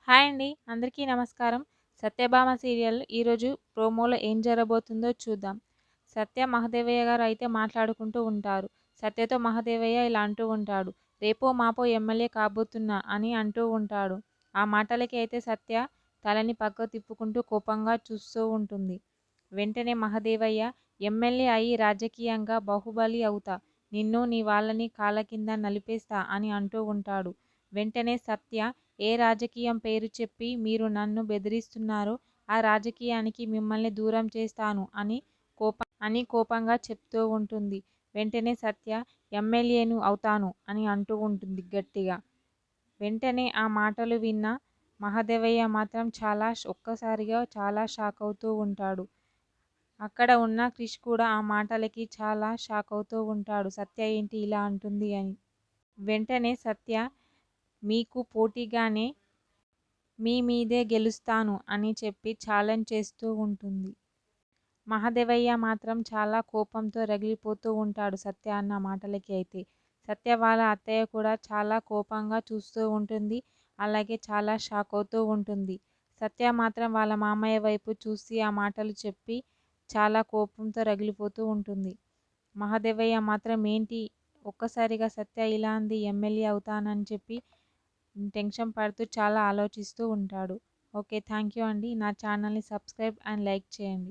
Hi అండి. అందరికీ నమస్కారం. 'సత్యభామ' సీరియల్ ఈరోజు ప్రోమోలో ఏం జరగబోతుందో చూద్దాం. సత్య, మహదేవయ్య గారు అయితే మాట్లాడుకుంటూ ఉంటారు. సత్యతో మహదేవయ్య ఇలా అంటూ ఉంటాడు. రేపో మాపో ఎమ్మెల్యే కాబోతున్నా అని అంటూ ఉంటాడు. ఆ మాటలకి అయితే సత్య తలని పక్కకు తిప్పుకుంటూ కోపంగా చూస్తూ ఉంటుంది. వెంటనే మహదేవయ్య ఎమ్మెల్యే అయి రాజకీయంగా బాహుబలి అవుతా, నిన్ను నీ వాళ్ళని కాళ్ళ కింద నలిపేస్తా అని అంటూ ఉంటాడు. వెంటనే సత్య ఏ రాజకీయం పేరు చెప్పి మీరు నన్ను బెదిరిస్తున్నారో ఆ రాజకీయానికి మిమ్మల్ని దూరం చేస్తాను అని కోపంగా చెప్తూ ఉంటుంది. వెంటనే సత్య ఎమ్మెల్యేను అవుతాను అని అంటూ ఉంటుంది గట్టిగా. వెంటనే ఆ మాటలు విన్న మహదేవయ్య మాత్రం ఒక్కసారిగా చాలా షాక్ అవుతూ ఉంటాడు. అక్కడ ఉన్న క్రిష్ కూడా ఆ మాటలకి చాలా షాక్ అవుతూ ఉంటాడు. సత్య ఏంటి ఇలా అంటుంది అని. వెంటనే సత్య మీకు పోటీగానే మీ మీదే గెలుస్తాను అని చెప్పి ఛాలెంజ్ చేస్తూ ఉంటుంది. మహదేవయ్య మాత్రం చాలా కోపంతో రగిలిపోతూ ఉంటాడు సత్య అన్న మాటలకి అయితే. సత్య వాళ్ళ అత్తయ్య కూడా చాలా కోపంగా చూస్తూ ఉంటుంది. అలాగే చాలా షాక్ అవుతూ ఉంటుంది. సత్య మాత్రం వాళ్ళ మామయ్య వైపు చూసి ఆ మాటలు చెప్పి చాలా కోపంతో రగిలిపోతూ ఉంటుంది. మహదేవయ్య మాత్రం ఏంటి ఒక్కసారిగా సత్య ఇలా అంది, ఎమ్మెల్యే అవుతానని చెప్పి టెన్షన్ పడుతూ చాలా ఆలోచిస్తూ ఉంటాడు. ఓకే, థ్యాంక్ యూ అండి. నా ఛానల్ని సబ్స్క్రైబ్ అండ్ లైక్ చేయండి.